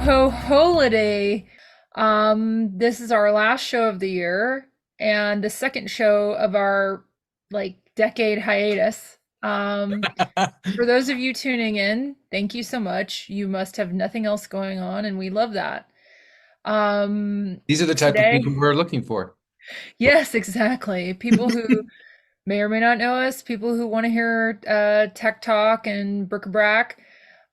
ho holiday. This is our last show of the year and the second show of our decade hiatus. For those of you tuning in, thank you so much. You must have nothing else going on, and we love that. These are the type of people Today, we're looking for. yes, exactly. People who may or may not know us, people who want to hear tech talk and bric-a-brac,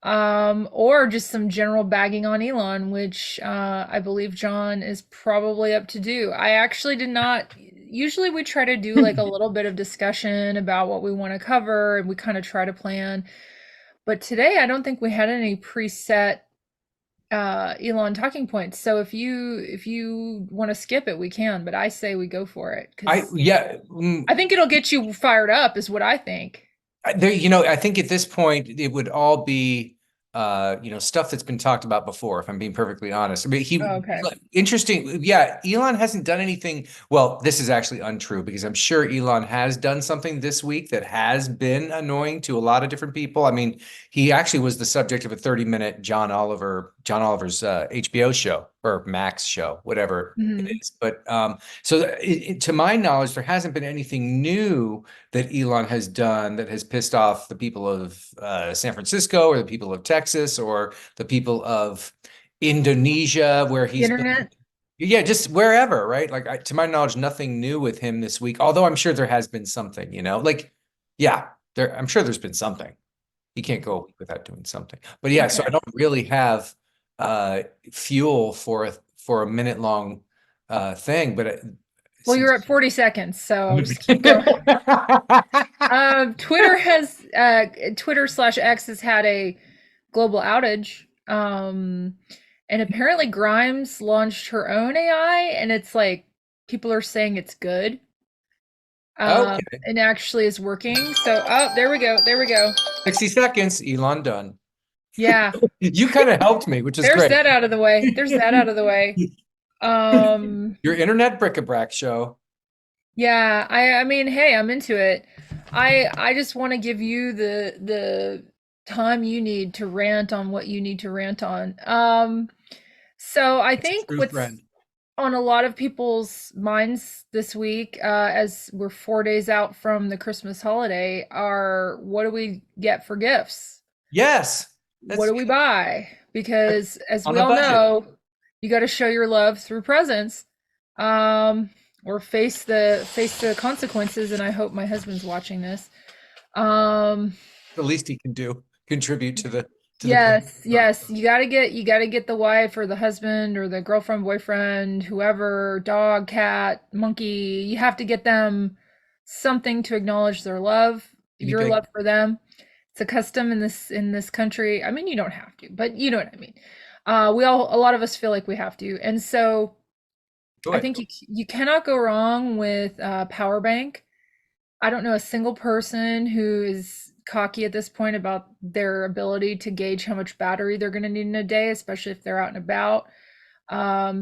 or just some general bagging on Elon, which I believe John is probably up to do. I actually did not. Usually, we try to do like a little bit of discussion about what we want to cover, and we kind of try to plan. But today, I don't think we had any preset Elon talking points. So if you want to skip it, we can. But I say we go for it I because yeah, I think it'll get you fired up, is what I think. I think at this point it would all be stuff that's been talked about before, if I'm being perfectly honest. I mean, Oh, okay. interesting. Yeah, Elon hasn't done anything. Well, this is actually untrue because I'm sure Elon has done something this week that has been annoying to a lot of different people. I mean, he actually was the subject of a 30-minute John Oliver's HBO show or Max show, whatever it Mhm. is. But to my knowledge, there hasn't been anything new that Elon has done that has pissed off the people of San Francisco or the people of Texas or the people of Indonesia, where The he's been. internet. Yeah, just wherever, right? Like, to my knowledge, nothing new with him this week. Although I'm sure there has been something, yeah, I'm sure there's been something. He can't go a week without doing something. But yeah, so I Okay. don't really have uh, fuel for a minute long thing, but it Well, you're seems. at 40 seconds, so just keep going. Twitter/X has had a global outage. And apparently Grimes launched her own AI, and it's like people are saying it's good. Okay. And actually is working. So, oh, there we go. There we go. 60 seconds, Elon done. Yeah. You kind of helped me, which is There's great. that out of the way. There's that out of the way. Um, Your internet bric-a-brac show. yeah, I mean, hey, I'm into it. I just want to give you the time you need to rant on what you need to rant on. So I It's a think true what's friend. on a lot of people's minds this week, as we're 4 days out from the Christmas holiday, are what do we get for gifts? Yes, What that's do we buy? Because as on we a all budget. know, you got to show your love through presents, um, or face the consequences. And I hope my husband's watching this. Um, The least he can do, contribute to the payment. yes, yes, you gotta get the wife or the husband or the girlfriend, boyfriend, whoever, dog, cat, monkey. You have to get them something to acknowledge their love, Guinea your pig. love for them. It's a custom in this country. I mean, you don't have to, but you know what I mean. A lot of us feel like we have to, and so Do I it. think you cannot go wrong with power bank. I don't know a single person who is cocky at this point about their ability to gauge how much battery they're going to need in a day, especially if they're out and about.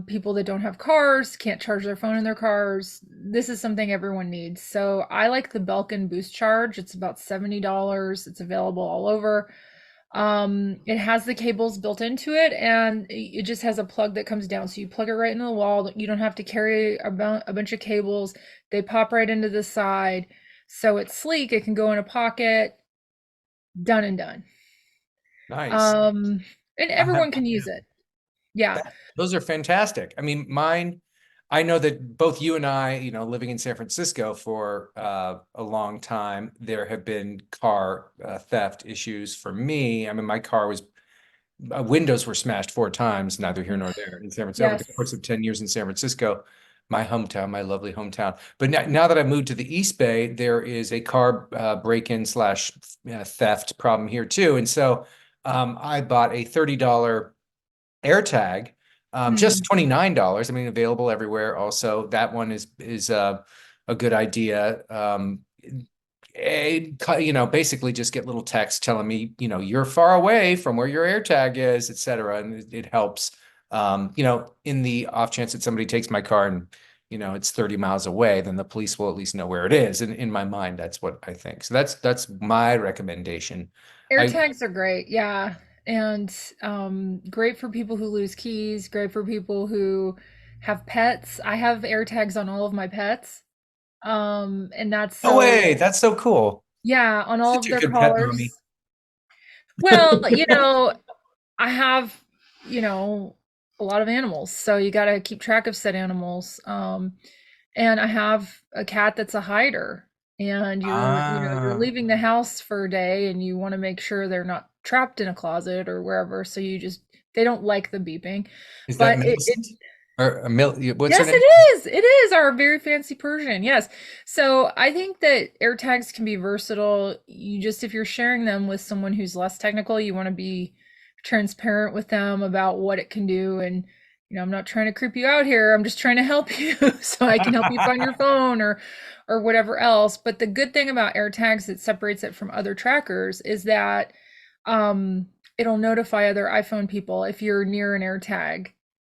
People that don't have cars can't charge their phone in their cars. This is something everyone needs. So I like the Belkin Boost Charge. It's about $70. It's available all over. It has the cables built into it, and it just has a plug that comes down. So you plug it right into the wall. You don't have to carry a bunch of cables. They pop right into the side. So it's sleek. It can go in a pocket. Done and done. Nice. Um, and I have everyone can use it. Yeah. Those are fantastic. I mean, mine, I know that both you and I, living in San Francisco for a long time, there have been car theft issues for me. I mean, my car was windows were smashed 4 times, neither here nor there in San Francisco over the course Yes. of 10 years in San Francisco, my hometown, my lovely hometown. But now that I moved to the East Bay, there is a car break-in slash theft problem here too. And so I bought a $30 AirTag, just Hmm. $29. I mean, available everywhere. Also, that one is a good idea. Basically just get little text telling me, you're far away from where your AirTag is, et cetera. And it helps, in the off chance that somebody takes my car and, it's 30 miles away, then the police will at least know where it is. And in my mind, that's what I think. So that's my recommendation. I AirTags are great. Yeah. and great for people who lose keys, great for people who have pets. I have AirTags on all of my pets. And that's No way. so, That's so cool. yeah, on all Such of a their good pet mommy. collars. Well, I have, you know, a lot of animals, so you got to keep track of said animals. And I have a cat that's a hider, and you're Ah, leaving the house for a day, and you want to make sure they're not trapped in a closet or wherever. So they don't like the beeping, is that but it Millicent? Or what's her yes, it name? is. It is our very fancy Persian. Yes. So I think that AirTags can be versatile. If you're sharing them with someone who's less technical, you want to be transparent with them about what it can do. And, I'm not trying to creep you out here. I'm just trying to help you so I can help you find your phone or whatever else. But the good thing about AirTags that separates it from other trackers is that um, it'll notify other iPhone people if you're near an AirTag.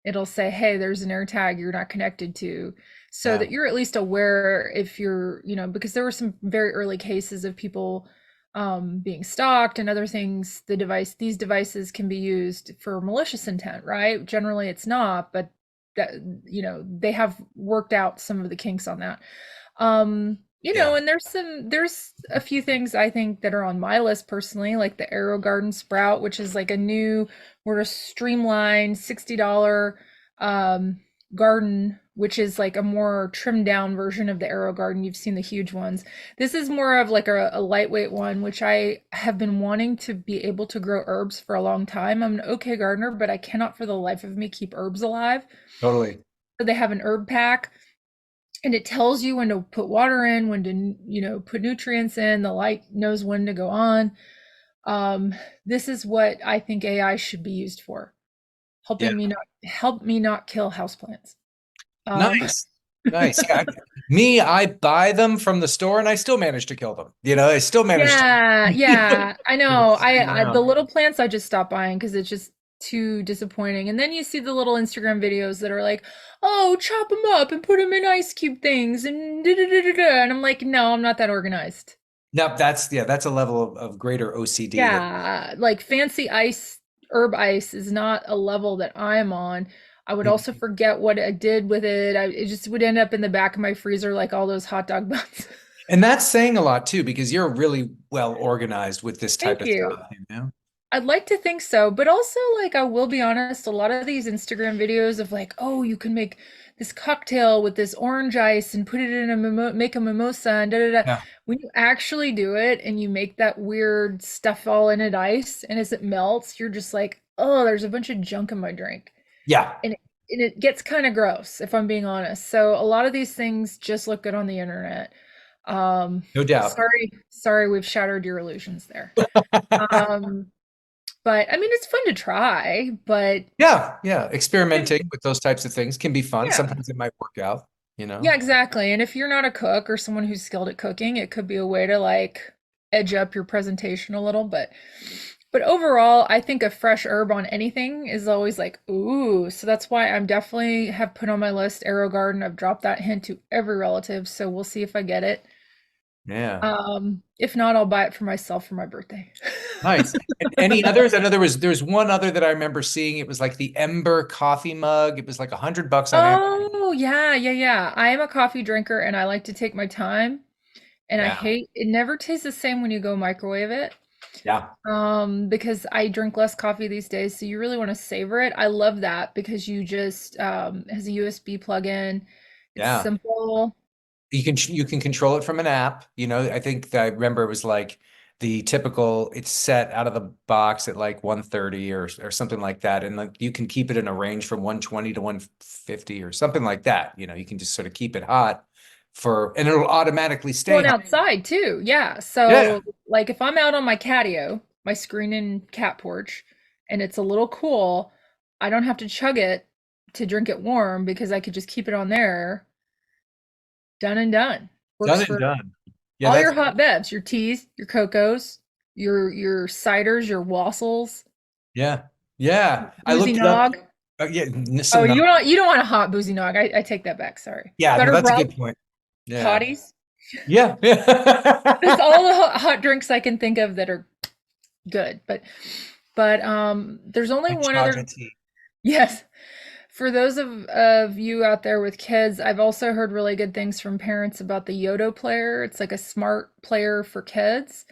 It'll say, hey, there's an AirTag you're not connected to, so Yeah, that you're at least aware if because there were some very early cases of people being stalked and other things. These devices can be used for malicious intent, right? Generally, it's not, but that, they have worked out some of the kinks on that. yeah, And there's a few things I think that are on my list personally, like the Arrow Garden Sprout, which is like a new, sort of streamlined $60 garden, which is like a more trimmed down version of the Arrow Garden. You've seen the huge ones. This is more of like a lightweight one, which I have been wanting to be able to grow herbs for a long time. I'm an okay gardener, but I cannot for the life of me keep herbs alive. totally. So they have an herb pack, and it tells you when to put water in, when to, put nutrients in. The light knows when to go on. This is what I think AI should be used for, Yeah. help me not kill houseplants. Um, Nice. Nice. Yeah. I buy them from the store and I still manage to kill them. I still manage to yeah, yeah, I know. string them The out. little plants I just stopped buying because it's just too disappointing. And then you see the little Instagram videos that are like, "Oh, chop them up and put them in ice cube things," and da da da da da. And I'm like, no, I'm not that organized. No, that's a level of greater OCD that Yeah, like fancy herb ice is not a level that I'm on. I would also forget what I did with it. It just would end up in the back of my freezer like all those hot dog buns. and that's saying a lot too, because you're really well organized with this type Thank of you. stuff. I'd like to think so, but also, like, I will be honest, a lot of these Instagram videos of like, oh, you can make this cocktail with this orange ice and put it in make a mimosa and da da da. Yeah. When you actually do it and you make that weird stuff all in it ice, and as it melts, you're just like, oh, there's a bunch of junk in my drink. Yeah, And it gets kind of gross, if I'm being honest. So a lot of these things just look good on the internet. Um, no doubt. sorry, we've shattered your illusions there. Um, but I mean, it's fun to try, but Yeah, yeah. and Experimenting with those types of things can be fun. yeah. Sometimes it might work out. Yeah, exactly. And if you're not a cook or someone who's skilled at cooking, it could be a way to like edge up your presentation a little, but overall, I think a fresh herb on anything is always like, ooh. So that's why I'm definitely have put on my list Arrow Garden. I've dropped that hint to every relative, so we'll see if I get it. Yeah. If not, I'll buy it for myself for my birthday. Nice. And any others? I know there's one other that I remember seeing. It was like the Ember coffee mug. It was like $100 on Amazon. Oh, yeah, yeah, yeah. I am a coffee drinker and I like to take my time. And I Yeah. hate it never tastes the same when you go microwave it. Yeah. Because I drink less coffee these days, so you really want to savor it. I love that because you just has a USB plug-in. It's Yeah. simple. You can control it from an app. I think that I remember it was like the typical, it's set out of the box at like 130 or something like that. And like you can keep it in a range from 120 to 150 or something like that. You can just sort of keep it hot and it'll automatically stay Going hot. outside too. Yeah. Yeah. So like if I'm out on my catio, my screen and cat porch, and it's a little cool, I don't have to chug it to drink it warm because I could just keep it on there. Done and done. Done Works and for done. Yeah, all your that's hot bevs, your teas, your cocos, your ciders, your wassels, yeah. Yeah. I boozy looked it up. nog. Yeah, Oh, some not. you don't want a hot boozy nog. I take that back. Sorry. Yeah, no, Gutter that's a grub, good point. Yeah. toddies. Yeah. That's Yeah. all the hot drinks I can think of that are good. But But there's only My one other. Chagati. Yes. For those of you out there with kids, I've also heard really good things from parents about the Yodo player. It's like a smart player for kids.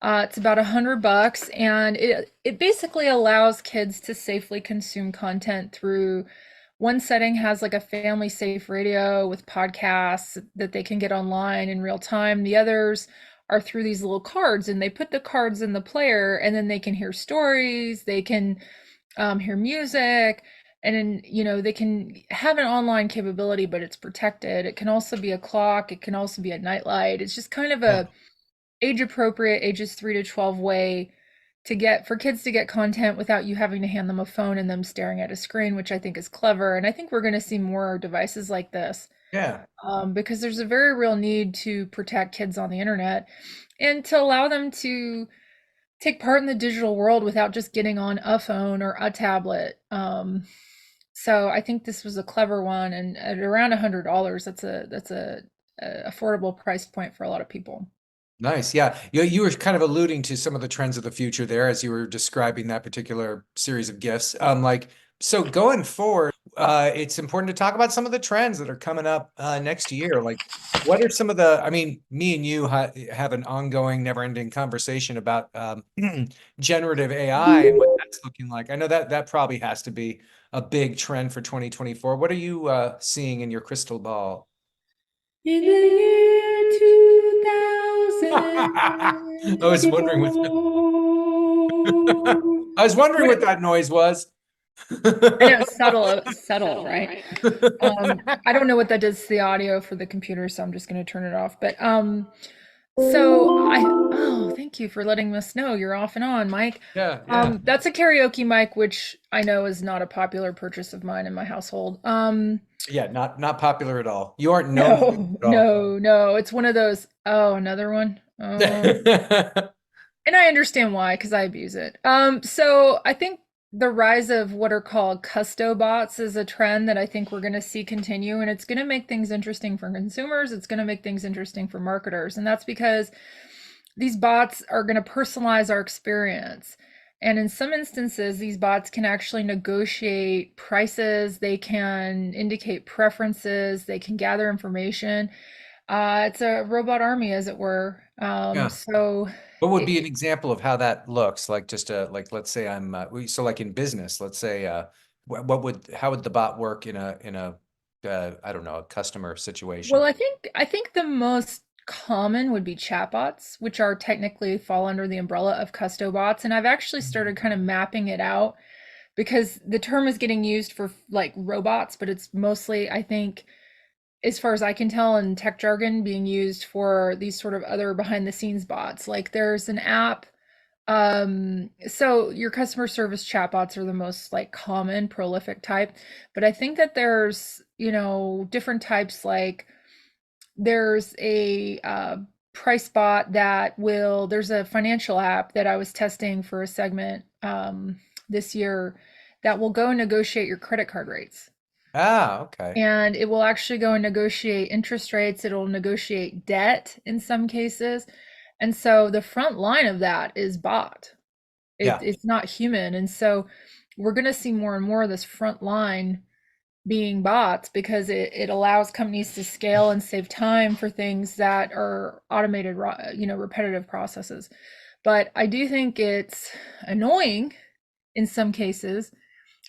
It's about $100, and it basically allows kids to safely consume content through one setting has like a family safe radio with podcasts that they can get online in real time. The others are through these little cards, and they put the cards in the player, and then they can hear stories, they can hear music, and then they can have an online capability, but it's protected. It can also be a clock, it can also be a nightlight. It's just kind of Yeah. a age appropriate, ages 3 to 12 way to get for kids to get content without you having to hand them a phone and them staring at a screen, which I think is clever. And I think we're going to see more devices like this, Yeah. because there's a very real need to protect kids on the internet and to allow them to take part in the digital world without just getting on a phone or a tablet. So I think this was a clever one, and at around $100, that's a affordable price point for a lot of people. Nice. Yeah. You were kind of alluding to some of the trends of the future there as you were describing that particular series of gifts. So going forward, it's important to talk about some of the trends that are coming up next year. Like, what are some of I mean, me and you have an ongoing, never-ending conversation about generative AI and what that's looking like. I know that that probably has to be a big trend for 2024. What are you seeing in your crystal ball? In the year I was wondering what 2024. I was wondering What what that noise was. I know, subtle, subtle, right? I don't know what that does to the audio for the computer, so I'm just going to turn it off. But oh, thank you for letting us know you're off and on, Mike. Yeah, yeah. That's a karaoke mic, which I know is not a popular purchase of mine in my household. Yeah, not popular at all. You aren't known for it No, at all. no, no. It's one of those. Oh, another one. And I understand why, because I abuse it. So I think the rise of what are called custo bots is a trend that I think we're going to see continue, and it's going to make things interesting for consumers. It's going to make things interesting for marketers, and that's because these bots are going to personalize our experience. And in some instances, these bots can actually negotiate prices, they can indicate preferences, they can gather information. It's a robot army, as it were. Yeah. So What would be an it, example of how that looks? Like just like let's say so like in business, let's say what would how would the bot work in a I don't know, a customer well, situation? I think the most common would be chatbots, which are technically fall under the umbrella of custo bots. And I've actually started kind of mapping it out because the term is getting used for like robots, but it's mostly, I think, as far as I can tell, in tech jargon, being used for these sort of other behind the scenes bots. Like there's an app. So your customer service chatbots are the most like common prolific type, but I think that there's, different types. Like there's a price bot there's a financial app that I was testing for a segment this year that will go and negotiate your credit card rates. Ah, okay. And it will actually go and negotiate interest rates. It'll negotiate debt in some cases. And so the front line of that is bot. Yeah. It's not human. And so we're going to see more and more of this front line being bots because it allows companies to scale and save time for things that are automated, repetitive processes. But I do think it's annoying in some cases.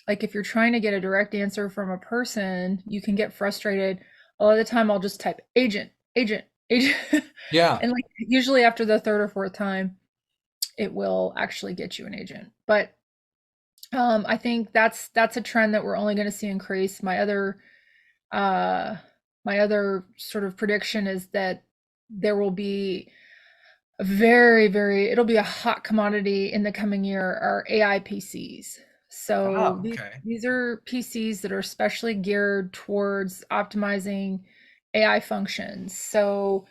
Like if you're trying to get a direct answer from a person, you can get frustrated. A lot of the time I'll just type agent, agent, agent. Yeah. And like usually after the third or fourth time, it will actually get you an agent. But I think that's a trend that we're only going to see increase. Uh, my other sort of prediction is that there will be a it'll be a hot commodity in the coming year are AI PCs. So Oh, okay. these are PCs that are specially geared towards optimizing AI functions. So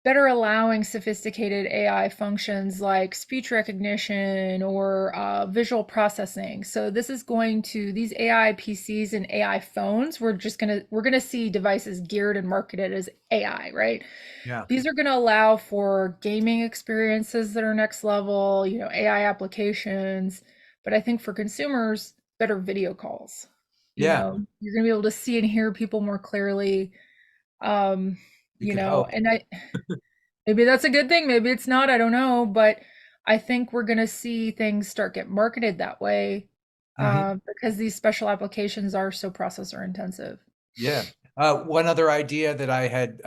better allowing sophisticated AI functions like speech recognition or visual processing. So this is going to these AI PCs and AI phones. We're gonna see devices geared and marketed as AI, right? Yeah. These are going to allow for gaming experiences that are next level, AI applications, But I think for consumers, better video calls. Yeah, You're going to be able to see and hear people more clearly. Um, you could hope. and maybe that's a good thing, maybe it's not, I don't know, but I think we're going to see things start get marketed that way Mhm. because these special applications are so processor intensive. Yeah. One other idea that I had,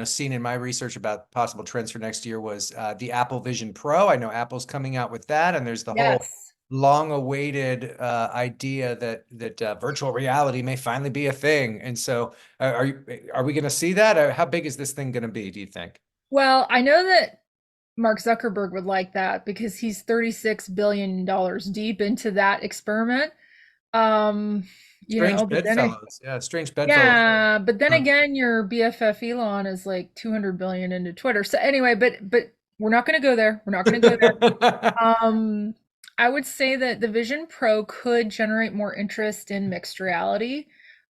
seen in my research about possible trends for next year was the Apple Vision Pro. I know Apple's coming out with that, and there's the whole Yes. long-awaited idea that virtual reality may finally be a thing. And so, are we going to see that? Or how big is this thing going to be, do you think? Well, I know that Mark Zuckerberg would like that because he's $36 billion deep into that experiment. Um, Strange but then bedfellows. Yeah, strange bedfellows. yeah, but then again, your BFF Elon is like 200 billion into Twitter. So anyway, but we're not going to go there. We're not going to go there. Um, I would say that the Vision Pro could generate more interest in mixed reality.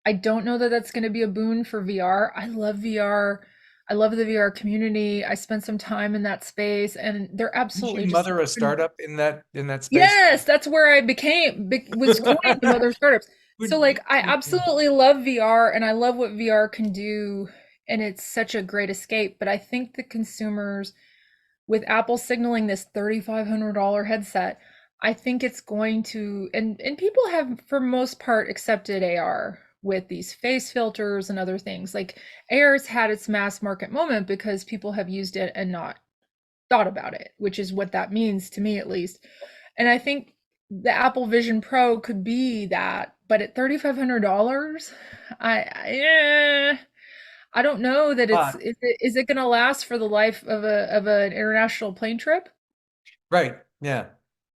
I don't know that that's going to be a boon for VR. I love VR. I love the VR community. I spent some time in that space, and they're Did you absolutely just mother a startup in that space? yes, that's where I was coined the mother of startups. So Would- like I absolutely love VR and I love what VR can do and it's such a great escape, but I think the consumers with Apple signaling this $3,500 headset, I think it's going to and people have for most part accepted AR with these face filters and other things. Like AR's had its mass market moment because people have used it and not thought about it, which is what that means to me at least. And I think the Apple Vision Pro could be that, but at $3,500, I don't know that uh, is it going to last for the life of an international plane trip? right. Yeah.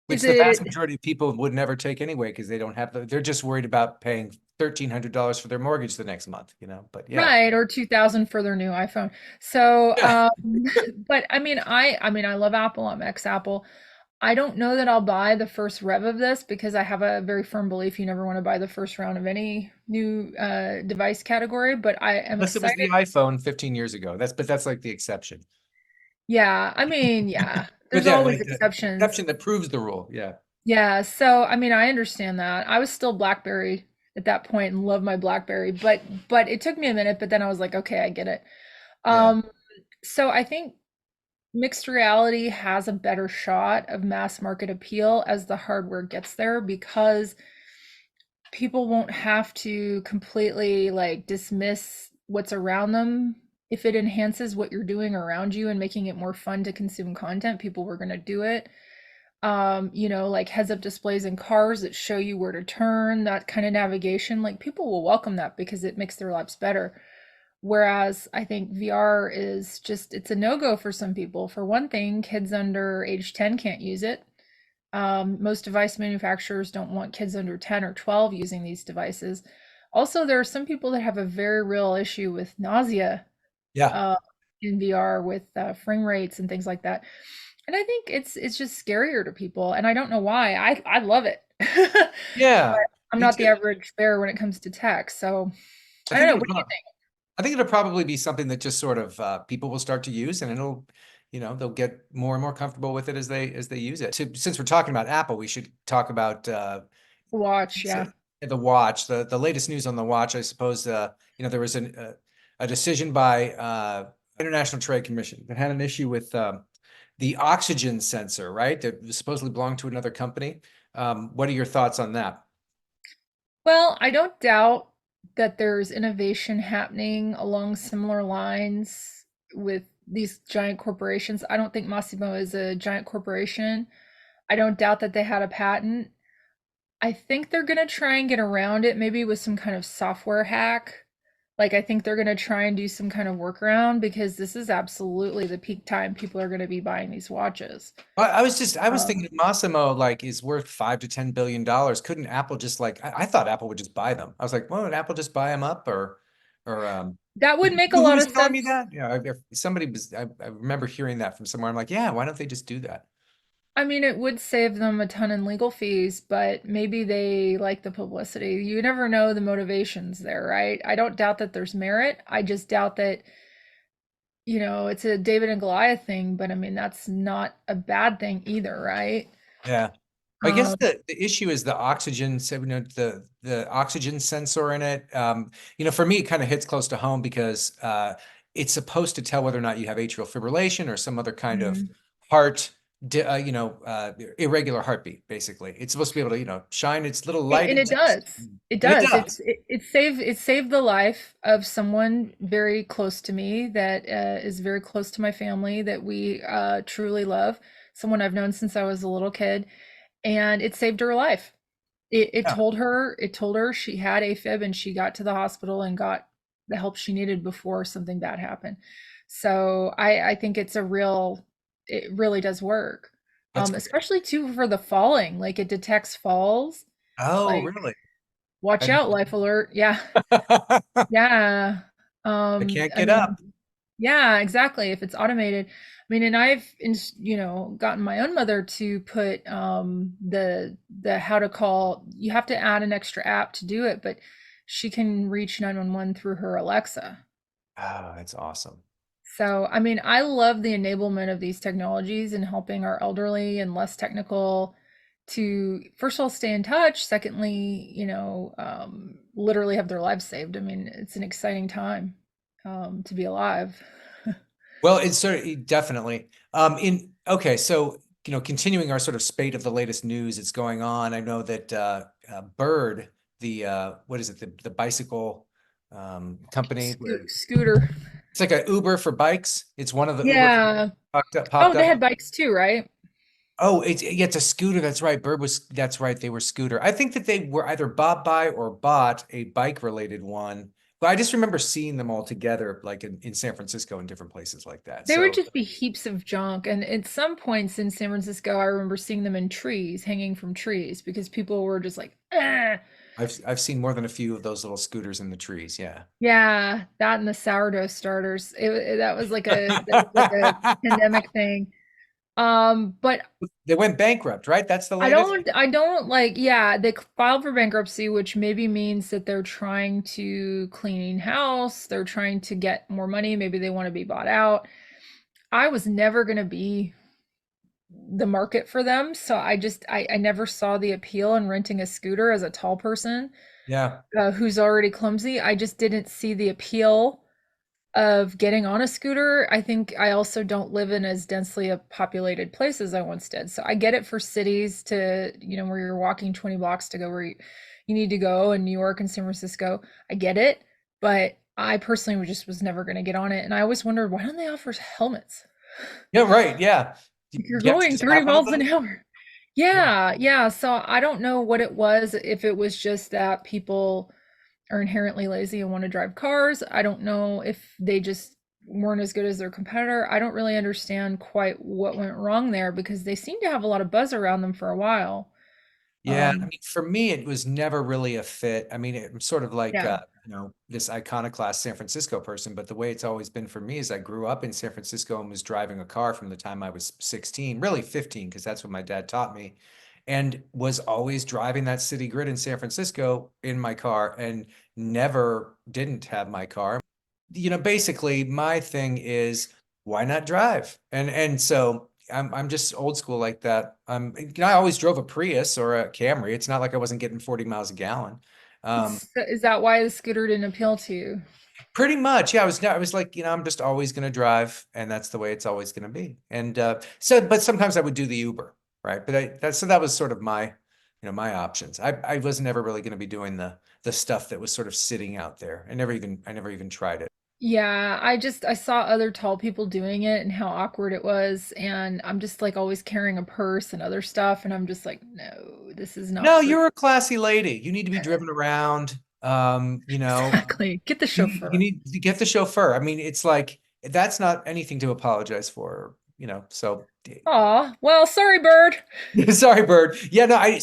Is Which the vast it majority of people would never take anyway because they don't have they're just worried about paying $1,300 for their mortgage the next month. But yeah. right or 2000 for their new iPhone? So, Yeah. but I mean I love Apple. I'm ex-Apple. I don't know that I'll buy the first rev of this because I have a very firm belief you never want to buy the first round of any new device category, but I am Unless it was the excited. iPhone 15 years ago. That's like the exception. Yeah, I mean, yeah, But there's yeah, always like the exceptions. exception that proves the rule. Yeah. Yeah, so I mean, I understand that. I was still BlackBerry at that point and loved my BlackBerry, but it took me a minute, but then I was like, okay, I get it. Yeah. Um, so I think mixed reality has a better shot of mass market appeal as the hardware gets there because people won't have to completely like dismiss what's around them. If it enhances what you're doing around you and making it more fun to consume content, people were going to do it. Like heads up displays in cars that show you where to turn, that kind of navigation, like people will welcome that because it makes their lives better. Whereas I think VR is just, it's a no-go for some people. For one thing, kids under age 10 can't use it. Most device manufacturers don't want kids under 10 or 12 using these devices. Also, there are some people that have a very real issue with nausea Yeah. uh, in VR with frame rates and things like that. And I think it's just scarier to people, and I don't know why. I love it, but Yeah. I'm Me not the too. average bear when it comes to tech. So I I don't think know. it'll What do you prob- I think it'll probably be something that just sort of people will start to use, and they'll get more and more comfortable with it as they use it. Since we're talking about Apple, we should talk about watch? so, Yeah. the watch. The latest news on the watch, I suppose. There was a decision by International Trade Commission that had an issue with the oxygen sensor, right? That supposedly belonged to another company. What are your thoughts on that? Well, I don't doubt that there's innovation happening along similar lines with these giant corporations. I don't think Massimo is a giant corporation. I don't doubt that they had a patent. I think they're gonna try and get around it, maybe with some kind of software hack. Like, I think they're gonna try and do some kind of workaround because this is absolutely the peak time people are gonna be buying these watches. I was Um, thinking Massimo like is worth $5 to $10 billion. Couldn't Apple just like I thought Apple would just buy them. I was like, well, would Apple just buy them up or that would make a who lot was of telling me sense. that? Yeah, somebody was. I remember hearing that from somewhere. I'm like, yeah, why don't they just do that? I mean, it would save them a ton in legal fees, but maybe they like the publicity. You never know the motivations there, right? I don't doubt that there's merit. I just doubt that, it's a David and Goliath thing, but I mean, that's not a bad thing either, right? Yeah. I guess Um, the issue is the oxygen, so, the oxygen sensor in it. For me, it kind of hits close to home because it's supposed to tell whether or not you have atrial fibrillation or some other kind of mm. heart, irregular heartbeat, basically. It's supposed to be able to, shine its little light And it into this. does. It And it does. does. It saved the life of someone very close to me that is very close to my family that we truly love. Someone I've known since I was a little kid, and it saved her life. Yeah, It told her she had AFib, and she got to the hospital and got the help she needed before something bad happened. So I think it really does work. that's great. Especially too for the falling, like it detects falls. Oh, Like, really? watch I out, life alert. Yeah. Yeah. I can't I get up. mean, yeah, exactly. If it's automated. I mean, and gotten my own mother to put the how to call, you have to add an extra app to do it, but she can reach 911 through her Alexa. Oh, that's awesome. So, I mean, I love the enablement of these technologies and helping our elderly and less technical to, first of all, stay in touch. Secondly, literally have their lives saved. I mean, it's an exciting time to be alive. Well, it's definitely. In okay, so continuing our sort of spate of the latest news that's going on. I know that Bird, the what is it, the bicycle company where Scooter. it's like a Uber for bikes. It's one of the Uber Yeah. popped Oh, they up. had bikes too, right? Oh, it's a scooter. That's right. That's right. They were scooter. I think that they were either bought by or bought a bike related one. But I just remember seeing them all together, like in San Francisco and different places like that. They would So just be heaps of junk. And at some points in San Francisco, I remember seeing them in trees, hanging from trees, because people were just like, eh. I've seen more than a few of those little scooters in the trees. Yeah. Yeah, that and the sourdough starters. That was like a pandemic thing. But They went bankrupt, right? That's the latest. I don't like, yeah, they filed for bankruptcy, which maybe means that they're trying to clean house, they're trying to get more money, maybe they want to be bought out. I was never going to be the market for them, so I never saw the appeal in renting a scooter as a tall person Yeah. who's already clumsy. I just didn't see the appeal of getting on a scooter. I think I also don't live in as densely a populated place as I once did. So I get it for cities to, where you're walking 20 blocks to go where you need to go in New York and San Francisco. I get it, but I personally was never going to get on it. And I always wondered, why don't they offer helmets? Yeah, right. Yeah. Do If you're you have to going just 30 have one of miles those? an hour. Yeah. Yeah, yeah. So I don't know what it was, if it was just that people are inherently lazy and want to drive cars. I don't know if they just weren't as good as their competitor. I don't really understand quite what went wrong there because they seem to have a lot of buzz around them for a while. Yeah, I Um, mean, for me, it was never really a fit. I mean, I'm sort of like, yeah. this iconoclast San Francisco person, but the way it's always been for me is I grew up in San Francisco and was driving a car from the time I was 16, really 15, because that's what my dad taught me, and was always driving that city grid in San Francisco in my car and never didn't have my car. Basically my thing is why not drive? And so I'm just old school like that. I always drove a Prius or a Camry. It's not like I wasn't getting 40 miles a gallon. Um, Is that why the scooter didn't appeal to you? Pretty much. Yeah, I was like, I'm just always going to drive and that's the way it's always going to be. And but sometimes I would do the Uber, right? But that was sort of my options. I was never really going to be doing the stuff that was sort of sitting out there. I never even tried it. I saw other tall people doing it and how awkward it was, and I'm just like always carrying a purse and other stuff, and I'm just like, no, this is not No, for you're a classy lady. You need to be driven around. exactly. Get the You chauffeur. need to get the chauffeur. I mean, it's like that's not anything to apologize for. So Aw, well, sorry, bird. sorry, Bird. Yeah, no, I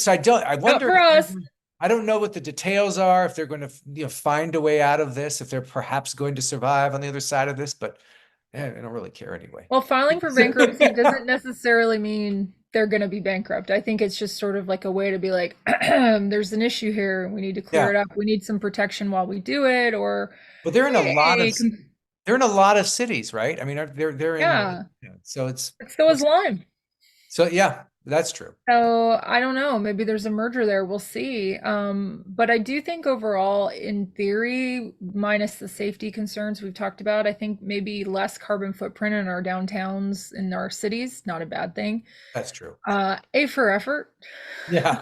Not wonder for us. I don't know what the details are, if they're going to, find a way out of this, if they're perhaps going to survive on the other side of this, but I don't really care anyway. Well, filing for bankruptcy doesn't necessarily mean they're going to be bankrupt. I think it's just sort of like a way to be like, there's an issue here. We need to clear Yeah. it up. We need some protection while we do it. Or, But they're in a lot of hey, they're in a lot of cities, right? I mean, they're in yeah, so it's but so is looks Lime. so yeah. That's true. So I don't know. Maybe there's a merger there. We'll see. But I do think overall, in theory, minus the safety concerns we've talked about, I think maybe less carbon footprint in our downtowns in our cities, not a bad thing. That's true. A for effort. Yeah.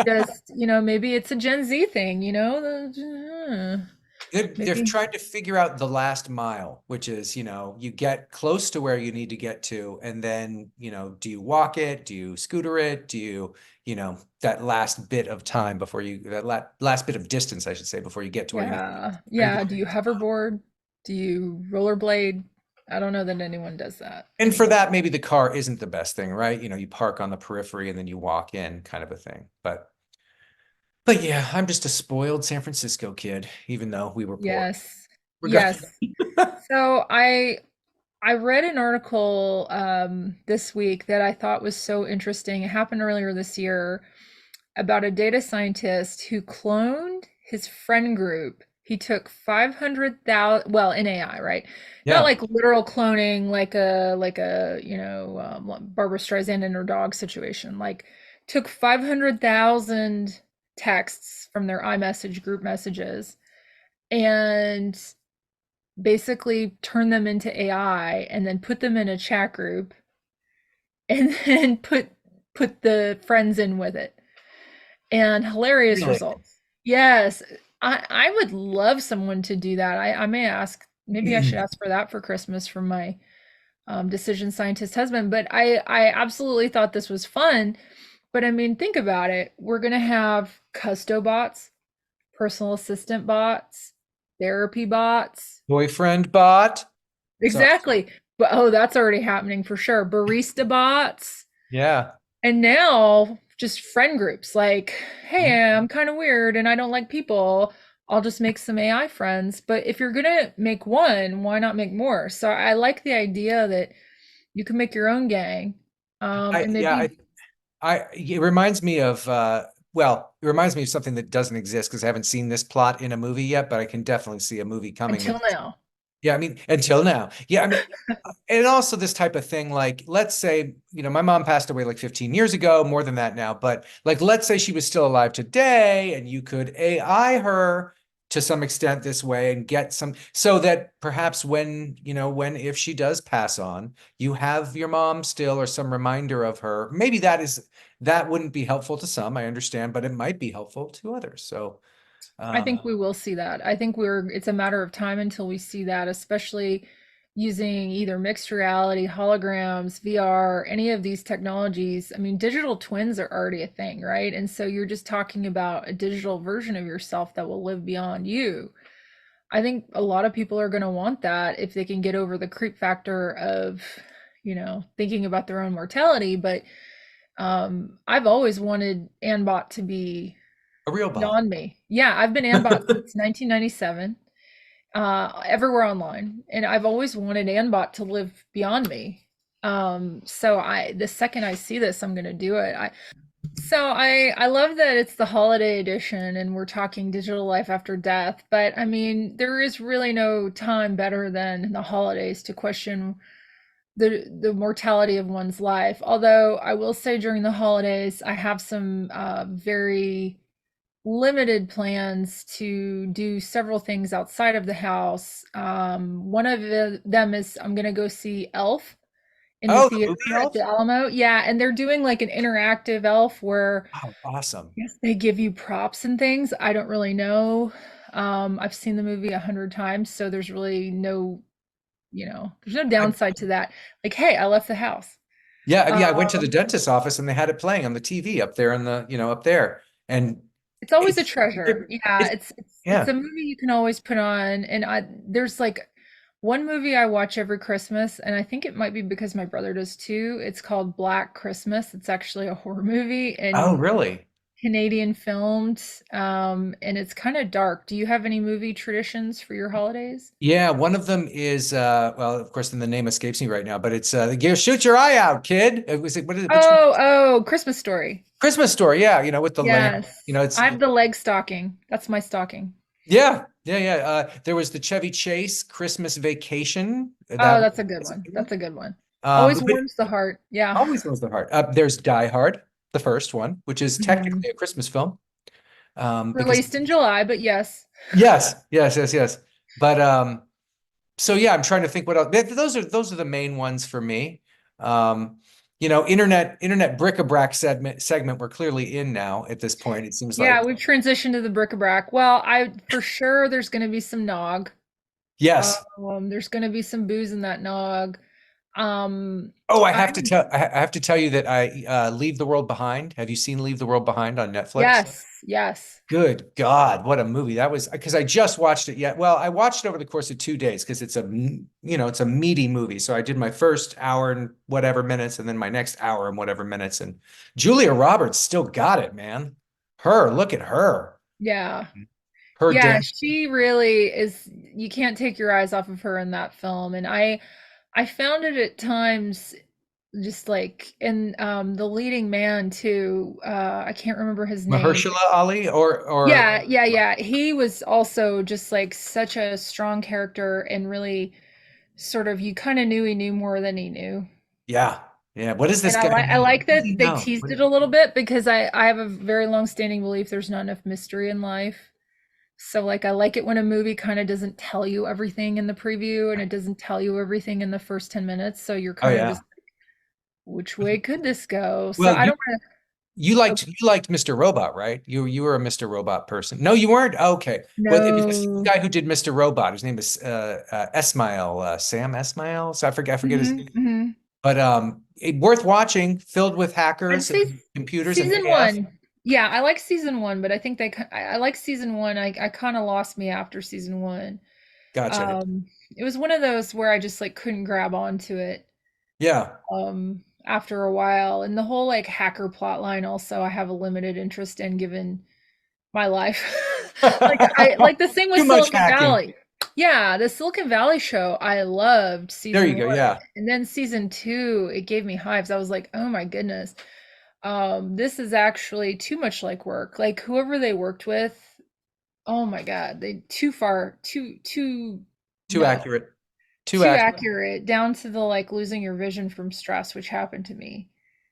Just, maybe it's a Gen Z thing, They're maybe. trying to figure out the last mile, which is, you get close to where you need to get to, and then, do you walk it? Do you scooter it? Do you, that last bit of time before you, that last bit of distance, I should say, before you get to where you need to get Yeah. to. Very Yeah. Do you hoverboard? Do you rollerblade? I don't know that anyone does that And for anymore. that, maybe the car isn't the best thing, right? You park on the periphery and then you walk in, kind of a thing. But yeah, I'm just a spoiled San Francisco kid, even though we were poor. Yes. We're good. Yes. So I read an article this week that I thought was so interesting. It happened earlier this year about a data scientist who cloned his friend group. He took 500,000, well, in AI, right? Not Yeah, like literal cloning, like a Barbara Streisand and her dog situation. Like took 500,000 texts from their iMessage group messages and basically turn them into AI and then put them in a chat group and then put the friends in with it. And hilarious really. results. Yes, I would love someone to do that. I may ask, maybe I should ask for that for Christmas from my decision scientist husband. But I absolutely thought this was fun. But I mean, think about it. We're gonna have custo bots, personal assistant bots, therapy bots. Boyfriend bot. Sorry. Exactly. But oh, that's already happening for sure. Barista bots. Yeah. And now just friend groups like, hey, I'm kind of weird and I don't like people. I'll just make some AI friends. But if you're gonna make one, why not make more? So I like the idea that you can make your own gang. I And yeah, maybe it reminds me of well, it reminds me of something that doesn't exist because I haven't seen this plot in a movie yet, but I can definitely see a movie coming with until this. now. Yeah, I mean, until now. Yeah, I mean, and also this type of thing, like, let's say, my mom passed away like 15 years ago, more than that now, but like, let's say she was still alive today and you could AI her to some extent this way and get some, so that perhaps if she does pass on, you have your mom still or some reminder of her. Maybe that wouldn't be helpful to some, I understand, but it might be helpful to others. So, I um, think we will see that. I think it's a matter of time until we see that, especially using either mixed reality, holograms, VR, any of these technologies. I mean, digital twins are already a thing, right? And so you're just talking about a digital version of yourself that will live beyond you. I think a lot of people are going to want that if they can get over the creep factor of, thinking about their own mortality. But I've always wanted Anbot to be a real bot. beyond me. Yeah, I've been Anbot since 1997, everywhere online, and I've always wanted Anbot to live beyond me. So the second I see this, I'm gonna do it. I love that it's the holiday edition and we're talking digital life after death, but I mean, there is really no time better than the holidays to question the mortality of one's life. Although I will say during the holidays, I have some very limited plans to do several things outside of the house. One of them is I'm gonna go see Elf in the Oh, the theater movie at the Elf? Alamo. Yeah, and they're doing like an interactive Elf where Oh, awesome. yes, they give you props and things. I don't really know. I've seen the movie 100 times, so there's really no, there's no I, downside to that. Like, hey, I left the house. yeah, I went to the Um, dentist's office and they had it playing on the TV up there up there. And It's always a it's, treasure. Yeah, it's, it's yeah. a movie you can always put on. And there's like one movie I watch every Christmas, and I think it might be because my brother does too. It's called Black Christmas. It's actually a horror movie Oh, and really? Canadian filmed. And it's kind of dark. Do you have any movie traditions for your holidays? Yeah, one of them is well, of course, then the name escapes me right now, but it's shoot your eye out, kid. Was it which one? Oh, Christmas Story. Christmas Story, yeah, with the lamb. Yes. It's I have the leg stocking. That's my stocking. yeah. There was the Chevy Chase Christmas Vacation. Oh, That that's a good was a one. good one. That's a good one. Always But warms the heart. Yeah. always knows their heart. There's Die Hard, the first one, which is Mhm. technically a Christmas film. Because Released in July, but yes. yes, yes, yes, yes. But so yeah, I'm trying to think what else. Those are the main ones for me. Um, internet bric-a-brac segment we're clearly in now at this point, it seems Yeah, like. we've transitioned to the bric-a-brac. Well, I for sure there's going to be some nog. Yes. There's going to be some booze in that nog. Oh, I'm I have to tell you that I Leave the World Behind. Have you seen Leave the World Behind on Netflix? yes, yes. Good God, what a movie that was! Because I just watched it yet. Well, I watched it over the course of 2 days because it's a meaty movie. So I did my first hour and whatever minutes, and then my next hour and whatever minutes. And Julia Roberts still got it, man. Look at her. Yeah. Her Yeah, dance. she really is, you can't take your eyes off of her in that film. And I found it at times just like, and the leading man too, I can't remember his name. Mahershala Ali or Yeah, yeah, yeah. He was also just like such a strong character and really sort of, you kind of knew he knew more than he knew. yeah. Yeah. What does And this guy I know? like What does he that they know? teased it a little bit because I have a very long-standing belief there's not enough mystery in life. So like I like it when a movie kind of doesn't tell you everything in the preview and it doesn't tell you everything in the first 10 minutes. So you're Oh kind of yeah. just, which way could this go? So Well, I you don't want you liked Mr. Robot, right? You were a Mr. Robot person. No, you weren't. Okay. Well, it was the same no. guy who did Mr. Robot. His name is Esmail, Sam Esmail. So I forget his Hmm, name. hmm. But worth watching, filled with I'd hackers say and computers and season AF. one. Yeah, I like season one, but I think I like season one. I kind of lost me after season one. Gotcha. Um, it was one of those where I just like couldn't grab onto it Yeah. after a while. And the whole like hacker plot line also I have a limited interest in given my life. Like I like the thing with Too much Silicon hacking. Valley. Yeah, the Silicon Valley show, I loved There season you go. one. Yeah. And then season two, it gave me hives. I was like, oh my goodness. This is actually too much like work. Like whoever they worked with, oh my God, they too far, too Too no, accurate. Too too accurate. accurate, down to the like losing your vision from stress, which happened to me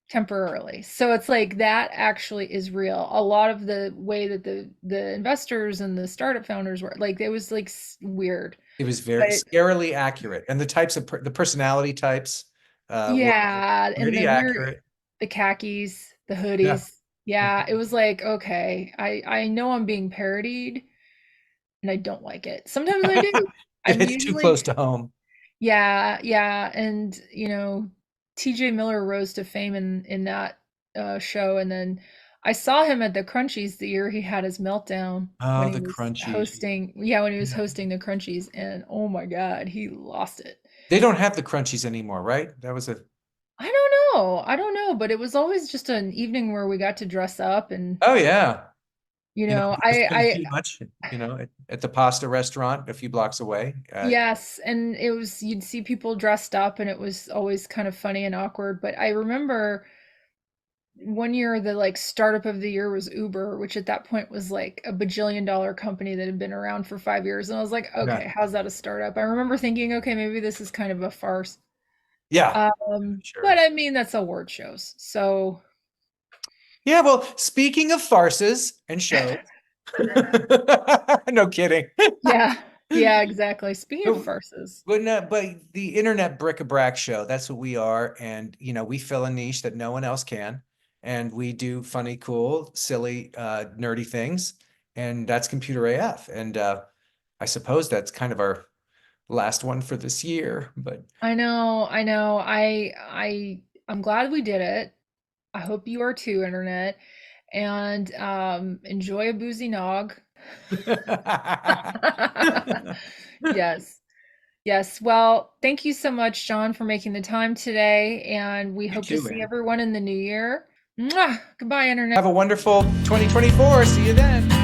temporarily. So it's like that actually is real. A lot of the way that the investors and the startup founders were like, it was like weird. It was very But scarily accurate, and the types of the personality types were yeah, and pretty the weird, accurate. the khakis, the Yeah. hoodies. Yeah, it was like, okay, I know I'm being parodied and I don't like it. Sometimes I do. It I'm hits too usually close to home. yeah, yeah, and TJ Miller rose to fame in that show, and then I saw him at the Crunchies the year he had his meltdown when Oh, he the was crunchies. hosting, yeah, when he was Yeah. hosting the Crunchies, and oh my God, he lost it. They don't have the crunchies anymore, right? That was a I don't know, but it was always just an evening where we got to dress up and Oh yeah. I Just couldn't see much, at the pasta restaurant a few blocks away. yes, and it was you'd see people dressed up and it was always kind of funny and awkward, but I remember one year the like startup of the year was Uber, which at that point was like a bajillion-dollar company that had been around for 5 years. And I was like, Yeah. okay, how's that a startup? I remember thinking, okay, maybe this is kind of a farce. Yeah, I'm sure. But I mean, that's award shows. So Yeah, well, speaking of farces and shows. No kidding. yeah, yeah, exactly. Speaking of But farces, but the internet bric-a-brac show, that's what we are. And we fill a niche that no one else can. And we do funny, cool, silly, nerdy things. And that's Computer AF. And I suppose that's kind of our last one for this year. But I know, I know. I'm glad we did it. I hope you are too, internet. And enjoy a boozy nog. Yes. Yes. Well, thank you so much, John, for making the time today. And we you hope to too, see man. everyone in the new year. Mwah! Goodbye, internet. Have a wonderful 2024. See you then.